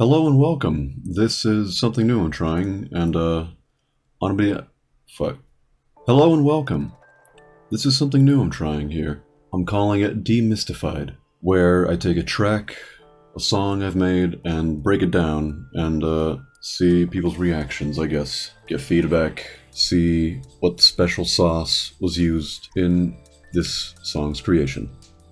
Hello and welcome. This is something new I'm trying, and on be fuck. Hello and welcome. This is something new I'm trying here. I'm calling it Demystified, where I take a track, a song I've made, and break it down and see people's reactions, I guess. Get feedback, see what special sauce was used in this song's creation.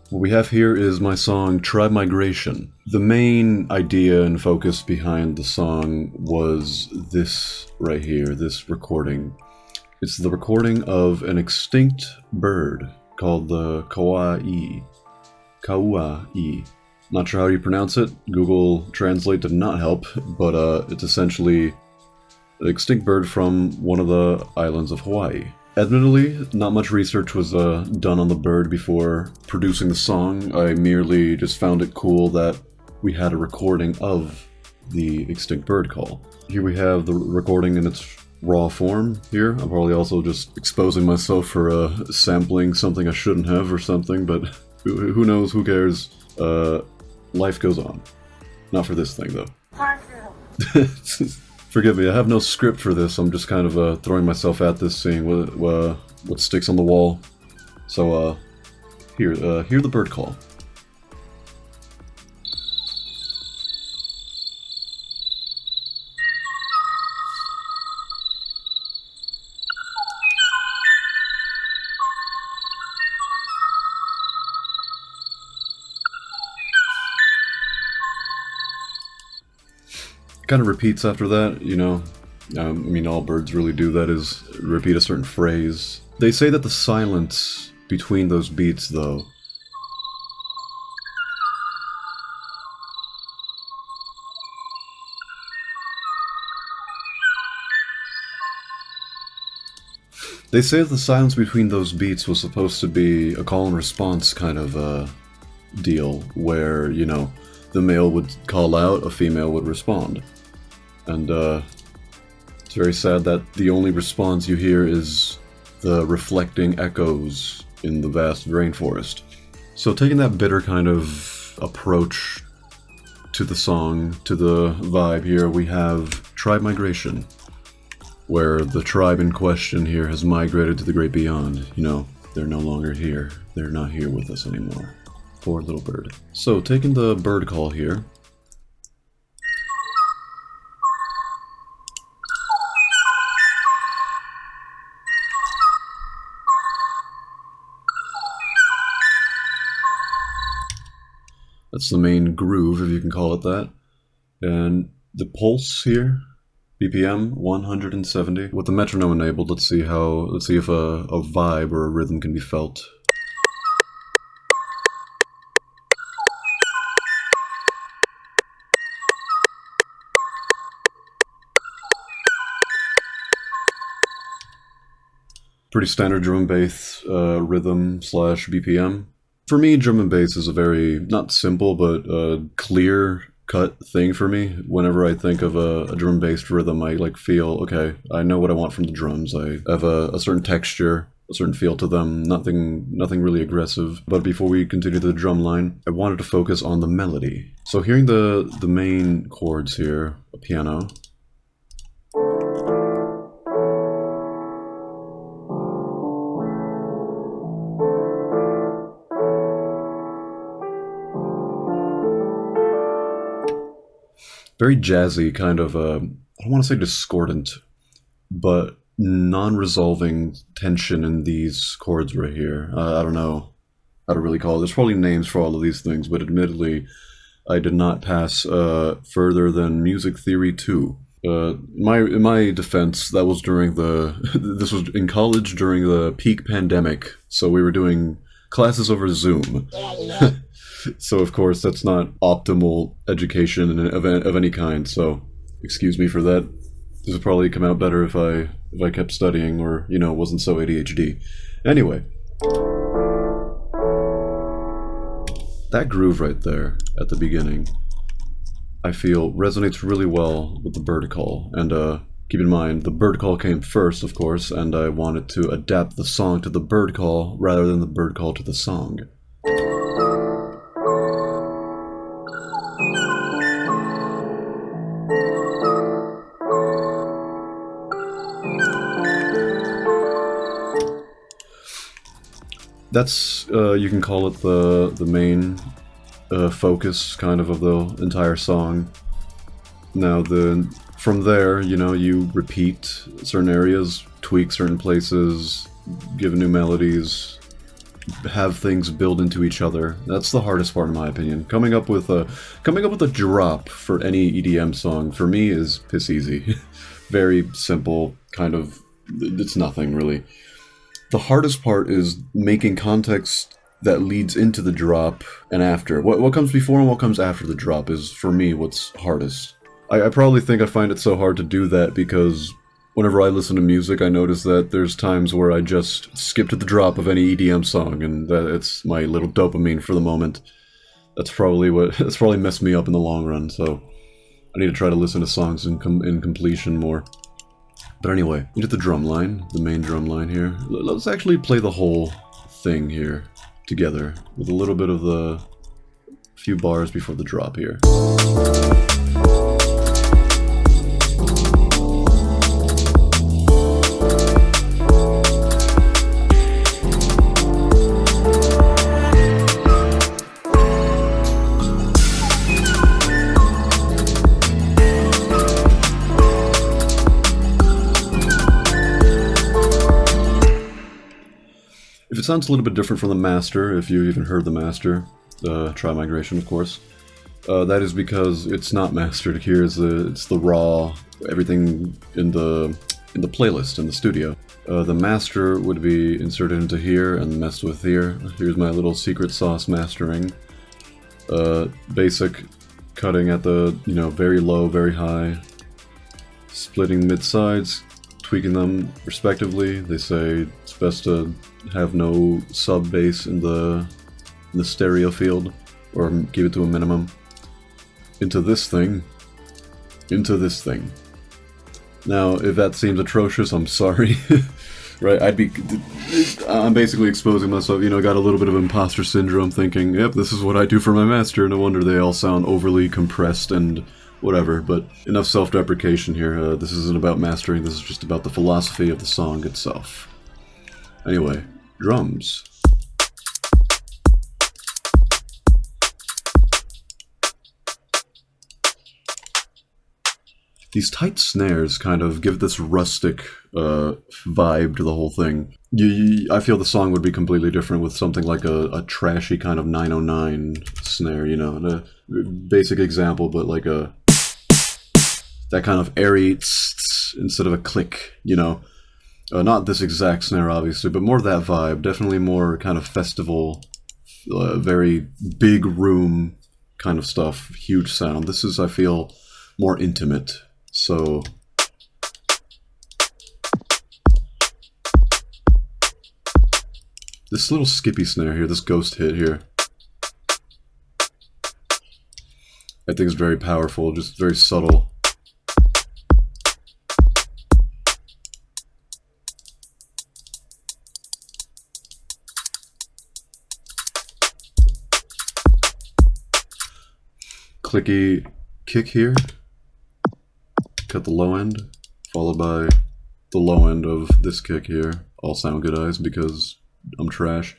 What we have here is my song Tribe Migration. The main idea and focus behind the song was this right here, this recording. It's the recording of an extinct bird called the kauai. Kauai. Not sure how you pronounce it. Google Translate did not help, but it's essentially an extinct bird from one of the islands of Hawaii. Admittedly, not much research was done on the bird before producing the song. I merely just found it cool that we had a recording of the extinct bird call. Here we have the recording in its raw form here. I'm probably also just exposing myself for sampling something I shouldn't have or something, but who knows, who cares. Life goes on. Not for this thing, though. Forgive me, I have no script for this. I'm just kind of throwing myself at this, seeing what sticks on the wall. So, hear the bird call. Kind of repeats after that, you know. I mean, all birds really do that, is repeat a certain phrase. They say that the silence between those beats, though, they say that the silence between those beats was supposed to be a call and response kind of deal, where, you know, the male would call out, a female would respond. And it's very sad that the only response you hear is the reflecting echoes in the vast rainforest. So taking that bitter kind of approach to the song, to the vibe here, we have Tribe Migration, where the tribe in question here has migrated to the great beyond. You know, they're no longer here. They're not here with us anymore. Poor little bird. So taking the bird call here, that's the main groove, if you can call it that. And the pulse here, BPM 170. With the metronome enabled, let's see if a vibe or a rhythm can be felt. Pretty standard drum and bass rhythm slash BPM. For me, drum and bass is a very, not simple, but clear cut thing for me. Whenever I think of a drum based rhythm, I like feel, okay, I know what I want from the drums. I have a certain texture, a certain feel to them, nothing really aggressive. But before we continue the drum line, I wanted to focus on the melody. So hearing the main chords here, a piano, very jazzy, kind of, I don't want to say discordant, but non-resolving tension in these chords right here. I don't know how to really call it. There's probably names for all of these things, but admittedly, I did not pass further than Music Theory 2. In my defense, that was during this was in college during the peak pandemic, so we were doing classes over Zoom. So of course that's not optimal education of any kind, so excuse me for that. This would probably come out better if I kept studying, or, you know, wasn't so ADHD. Anyway, that groove right there at the beginning, I feel resonates really well with the bird call. And keep in mind, the bird call came first, of course, and I wanted to adapt the song to the bird call rather than the bird call to the song. That's, you can call it the main focus, kind of the entire song. Now, from there, you know, you repeat certain areas, tweak certain places, give new melodies, have things build into each other. That's the hardest part, in my opinion. Coming up with a drop for any EDM song, for me, is piss easy. Very simple, kind of, it's nothing, really. The hardest part is making context that leads into the drop and after. What comes before and what comes after the drop is, for me, what's hardest. I probably think I find it so hard to do that because whenever I listen to music, I notice that there's times where I just skip to the drop of any EDM song, and that it's my little dopamine for the moment. That's probably messed me up in the long run, so I need to try to listen to songs in completion more. But anyway, into the drum line, the main drum line here. Let's actually play the whole thing here together with a little bit of the few bars before the drop here. If it sounds a little bit different from the master, if you even heard the master, try migration, of course. That is because it's not mastered here. It's the raw, everything in the playlist in the studio. The master would be inserted into here and messed with here. Here's my little secret sauce mastering. Basic cutting at the, you know, very low, very high, splitting mid sides, tweaking them respectively. They say it's best to have no sub bass in the stereo field, or keep it to a minimum. Into this thing. Now, if that seems atrocious, I'm sorry. Right, I'm basically exposing myself, you know, got a little bit of imposter syndrome, thinking, yep, this is what I do for my master, no wonder they all sound overly compressed and whatever, but enough self-deprecation here. This isn't about mastering, this is just about the philosophy of the song itself. Anyway, drums. These tight snares kind of give this rustic vibe to the whole thing. I feel the song would be completely different with something like a trashy kind of 909 snare, you know, a basic example, but like that kind of airy instead of a click, you know. Not this exact snare, obviously, but more that vibe. Definitely more kind of festival, very big room kind of stuff, huge sound. This is, I feel, more intimate. So this little skippy snare here, this ghost hit here, I think is very powerful, just very subtle. Clicky kick here. Cut the low end, followed by the low end of this kick here. All sound good eyes because I'm trash.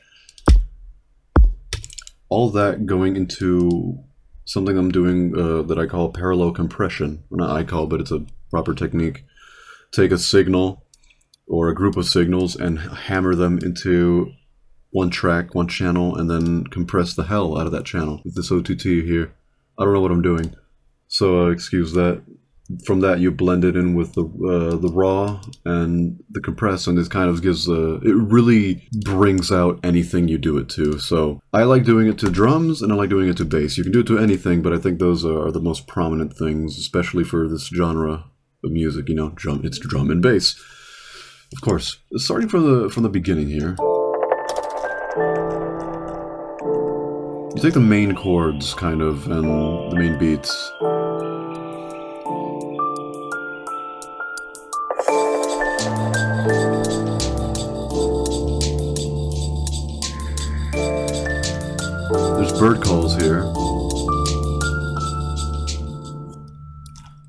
All that going into something I'm doing that I call parallel compression. Well, not I call, but it's a proper technique. Take a signal or a group of signals and hammer them into one track, one channel, and then compress the hell out of that channel with this OTT here. I don't know what I'm doing, so excuse that. From that, you blend it in with the raw and the compress, and it kind of gives it really brings out anything you do it to. So I like doing it to drums, and I like doing it to bass. You can do it to anything, but I think those are the most prominent things, especially for this genre of music. You know, it's drum and bass, of course. Starting from the beginning here. You take the main chords, kind of, and the main beats. There's bird calls here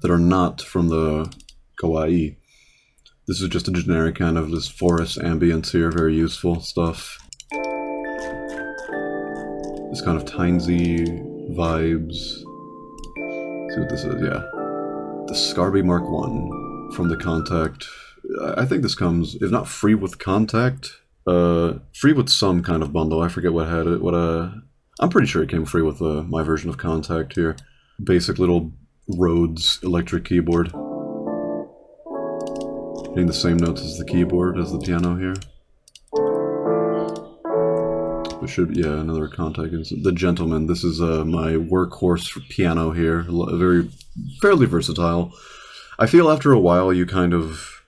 that are not from the kawaii. This is just a generic kind of this forest ambience here, very useful stuff. It's kind of Tynesy vibes. Let's see what this is, yeah. The Scarby Mark 1 from the Contact. I think this comes, if not free with Contact, free with some kind of bundle. I forget what had it. I'm pretty sure it came free with my version of Contact here. Basic little Rhodes electric keyboard. Hitting the same notes as the keyboard, as the piano here. It should, yeah, another Contact. The Gentleman. This is my workhorse for piano here. Fairly versatile. I feel after a while you kind of,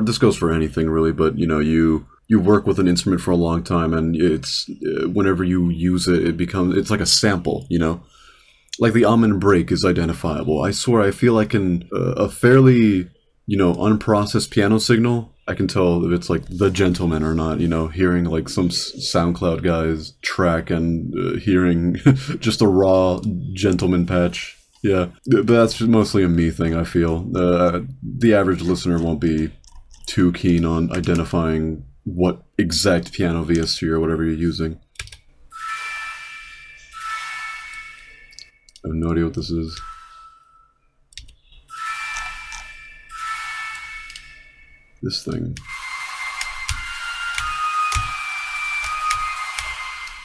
this goes for anything really, but you know, you work with an instrument for a long time, and it's whenever you use it, it's like a sample, you know? Like the almond break is identifiable. I swear, I feel like in a fairly, you know, unprocessed piano signal, I can tell if it's like The Gentleman or not, you know, hearing like some SoundCloud guy's track and hearing just a raw Gentleman patch. Yeah, but that's mostly a me thing, I feel. The average listener won't be too keen on identifying what exact piano VST or whatever you're using. I have no idea what this is. This thing.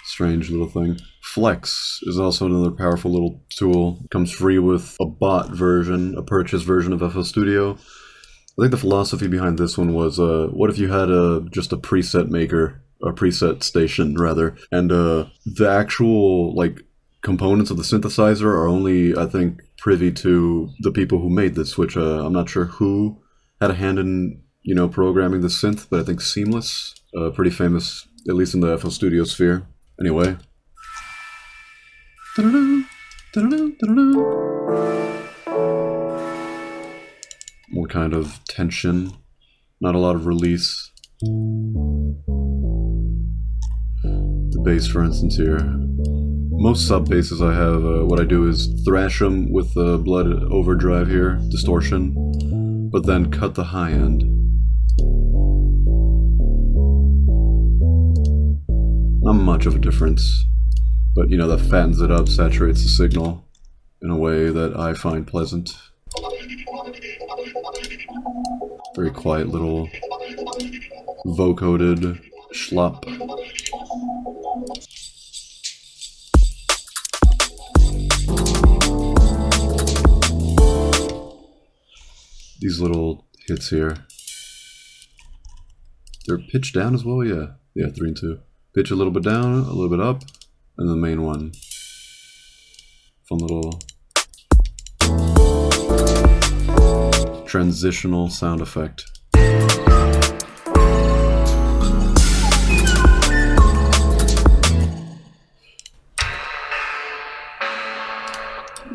Strange little thing. Flex is also another powerful little tool. Comes free with a bought version, a purchase version of FL Studio. I think the philosophy behind this one was, what if you had just a preset maker, a preset station rather, and the actual like components of the synthesizer are only, I think, privy to the people who made this, which I'm not sure who had a hand in, you know, programming the synth, but I think Seamless, pretty famous, at least in the FL Studio sphere. Anyway. More kind of tension, not a lot of release. The bass, for instance, here. Most sub basses I have, what I do is thrash them with the blood overdrive here, distortion, but then cut the high end. Not much of a difference, but you know, that fattens it up, saturates the signal in a way that I find pleasant. Very quiet little vocoded schlop. These little hits here. They're pitched down as well, yeah. Yeah, 3 and 2. Pitch a little bit down, a little bit up, and the main one. Fun little transitional sound effect.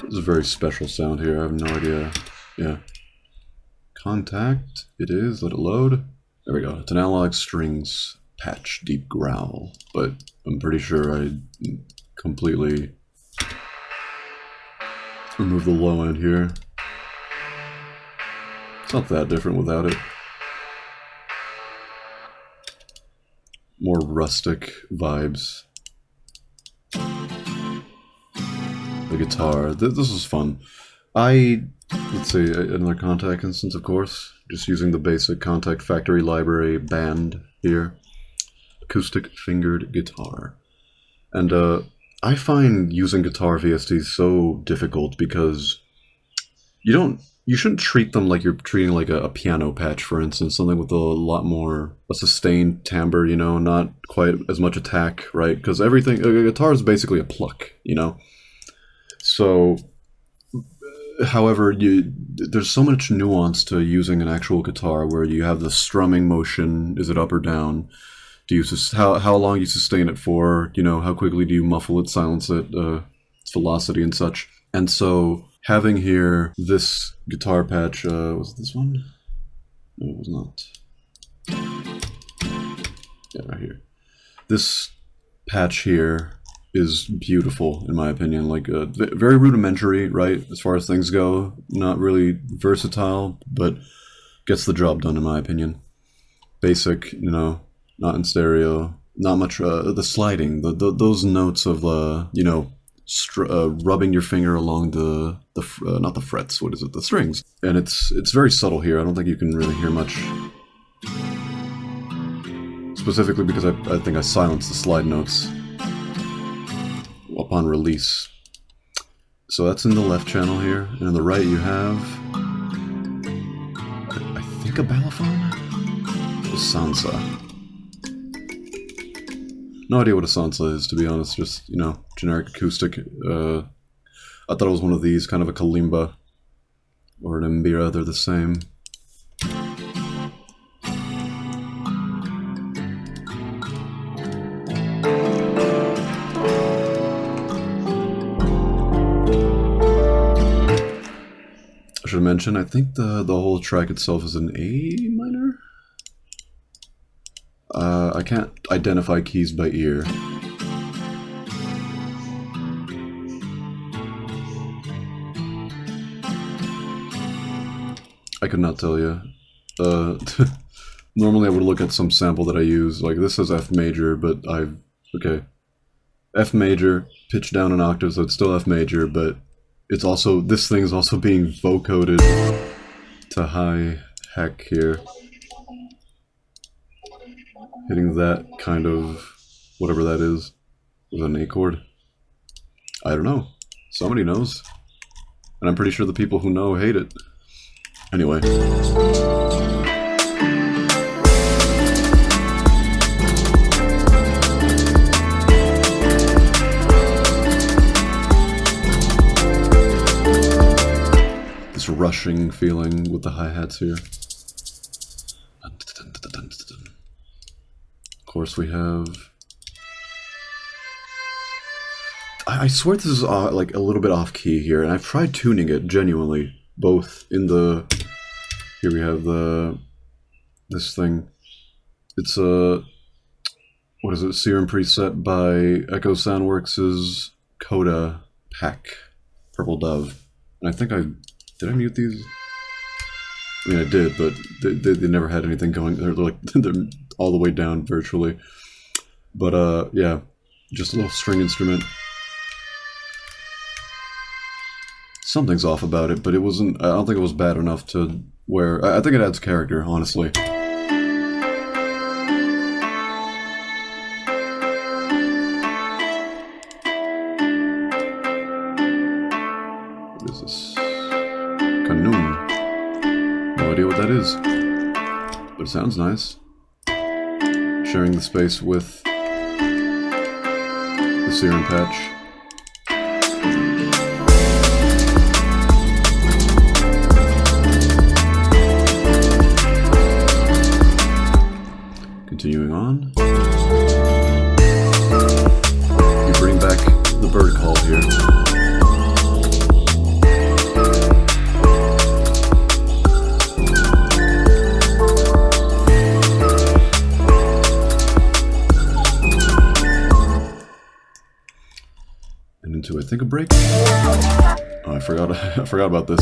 This is a very special sound here, I have no idea. Yeah. Contact, it is, let it load. There we go, it's an analog strings patch, deep growl, but I'm pretty sure I completely remove the low end here. It's not that different without it. More rustic vibes. The guitar, this is fun. Let's see, another Contact instance, of course. Just using the basic Contact Factory Library band here. Acoustic fingered guitar. And I find using guitar VSTs so difficult because you shouldn't treat them like you're treating like a piano patch, for instance, something with a lot more a sustained timbre, you know, not quite as much attack, right? Because a guitar is basically a pluck, you know. So, however, there's so much nuance to using an actual guitar where you have the strumming motion. Is it up or down? Do you how long you sustain it for? You know, how quickly do you muffle it, silence it, its velocity and such. And so having here this guitar patch, was it this one? No, it was not. Yeah, right here. This patch here is beautiful, in my opinion. Like, very rudimentary, right, as far as things go. Not really versatile, but gets the job done, in my opinion. Basic, you know, not in stereo. not much. The sliding, those notes of you know, rubbing your finger along the not the frets. What is it? The strings. And it's very subtle here. I don't think you can really hear much. Specifically because I think I silenced the slide notes upon release. So that's in the left channel here, and in the right you have, I think, a balafon? A sansa. No idea what a sansa is, to be honest, just, you know, generic acoustic. I thought it was one of these, kind of a kalimba or an mbira, they're the same. I should mention, I think the whole track itself is an A minor? I can't identify keys by ear. I could not tell you. Normally I would look at some sample that I use, like this says F major, but okay. F major, pitched down an octave, so it's still F major, but it's also, this thing is also being vocoded to high heck here. Hitting that kind of, whatever that is. Was that an A chord? I don't know. Somebody knows. And I'm pretty sure the people who know hate it. Anyway. This rushing feeling with the hi-hats here. Of course we have... I swear this is like a little bit off key here, and I've tried tuning it genuinely, both in the... Here we have this thing. It's a... What is it? Serum preset by Echo Soundworks' Coda Pack, Purple Dove. And I think did I mute these? I mean, I did, but they never had anything going. They're like they're all the way down virtually. But yeah, just a little string instrument. Something's off about it, but it wasn't. I don't think it was bad enough to where. I think it adds character, honestly. What is this? Kanun. No idea what that is, but it sounds nice. Sharing the space with the serum patch. Continuing on. You bring back the bird call here. I think a break. Oh, I forgot about this.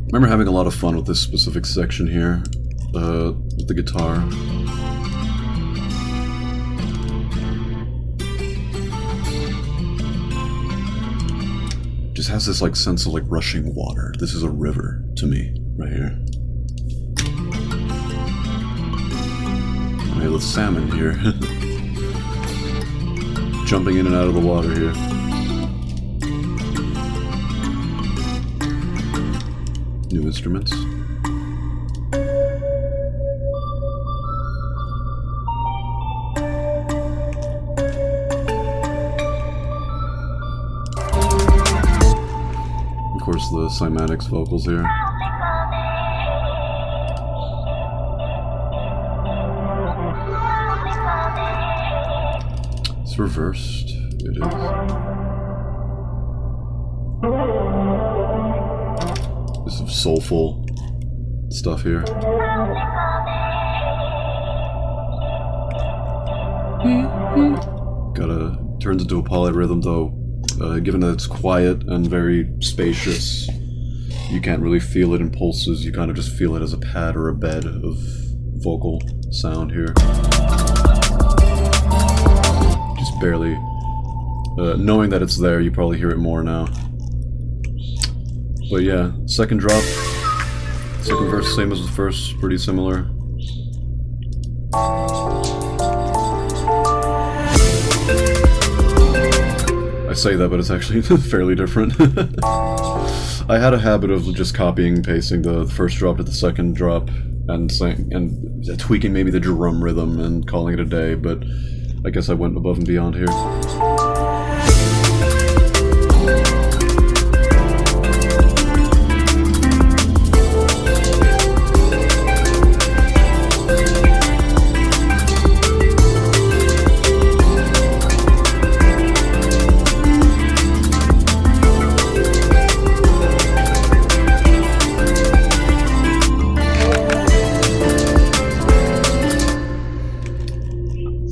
I remember having a lot of fun with this specific section here, with the guitar. Just has this like sense of like rushing water. This is a river to me, right here. I have the salmon here. Jumping in and out of the water here. New instruments. Of course, the cymatics vocals here. It's reversed. It is. of soulful stuff here. Turns into a polyrhythm though. Given that it's quiet and very spacious, you can't really feel it in pulses, you kind of just feel it as a pad or a bed of vocal sound here. Just barely. Knowing that it's there, you probably hear it more now. But yeah, second drop, second verse, same as the first, pretty similar. I say that, but it's actually fairly different. I had a habit of just copying and pasting the first drop to the second drop and tweaking maybe the drum rhythm and calling it a day, but I guess I went above and beyond here.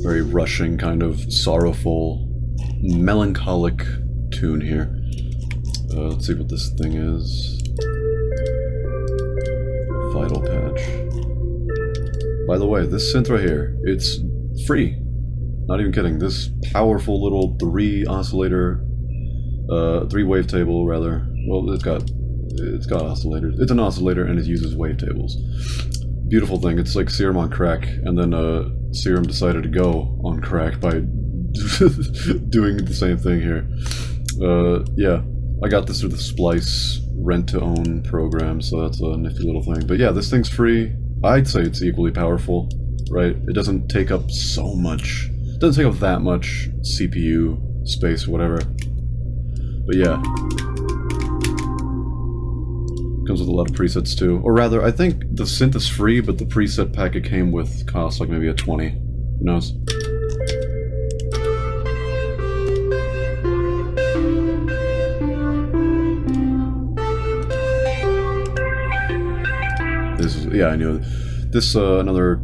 Very rushing, kind of sorrowful, melancholic tune here. Let's see what this thing is. Vital patch. By the way, this synth right here, it's free. Not even kidding. This powerful little three wavetable rather. Well, it's got oscillators. It's an oscillator and it uses wavetables. Beautiful thing. It's like Serum on crack, and then Serum decided to go on crack by doing the same thing here. Yeah, I got this through the Splice rent-to-own program, so that's a nifty little thing. But yeah, this thing's free. I'd say it's equally powerful, right? It doesn't take up so much. It doesn't take up that much CPU space or whatever. But yeah. Comes with a lot of presets too. Or rather, I think the synth is free, but the preset pack it came with costs like maybe a 20. Who knows? This is, yeah, I knew. This, another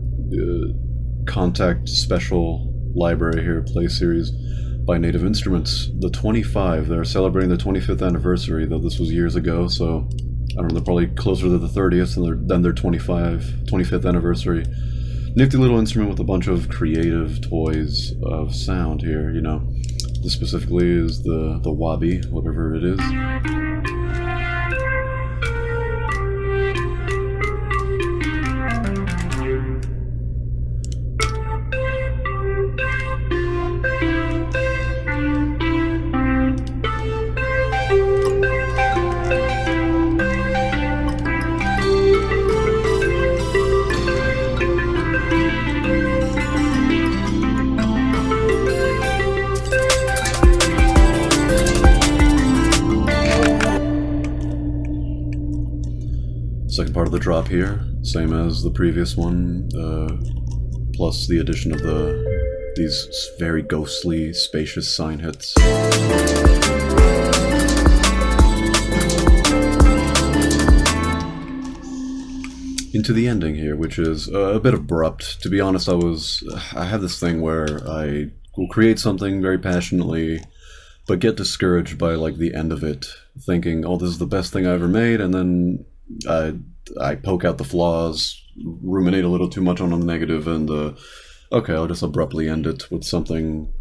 Contact special library here, play series by Native Instruments. The 25, they're celebrating their 25th anniversary, though this was years ago, so I don't know, they're probably closer to the 30th than their 25th anniversary. Nifty little instrument with a bunch of creative toys of sound here, you know. This specifically is the Wabi, whatever it is. Second part of the drop here, same as the previous one, plus the addition of these very ghostly, spacious sign hits. Into the ending here, which is a bit abrupt. To be honest, I have this thing where I will create something very passionately, but get discouraged by like the end of it, thinking, oh, this is the best thing I ever made, and then I poke out the flaws, ruminate a little too much on the negative, and okay, I'll just abruptly end it with something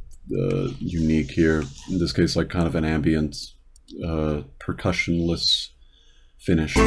unique here. In this case, like kind of an ambient, percussionless finish.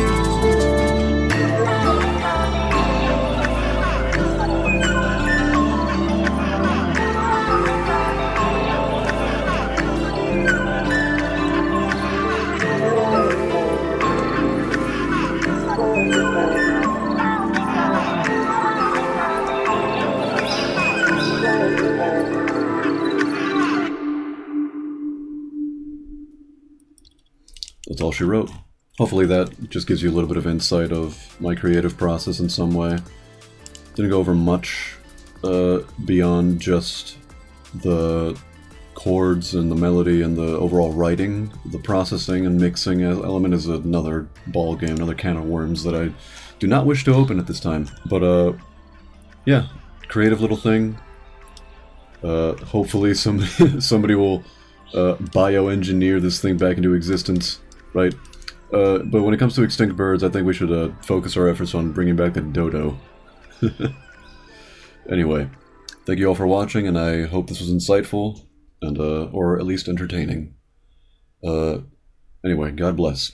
That's all she wrote. Hopefully that just gives you a little bit of insight of my creative process in some way. Didn't go over much beyond just the chords and the melody and the overall writing. The processing and mixing element is another ball game, another can of worms that I do not wish to open at this time. But yeah, creative little thing. Hopefully somebody will bioengineer this thing back into existence, right? But when it comes to extinct birds, I think we should focus our efforts on bringing back the dodo. Anyway, thank you all for watching, and I hope this was insightful, and or at least entertaining. Anyway, God bless.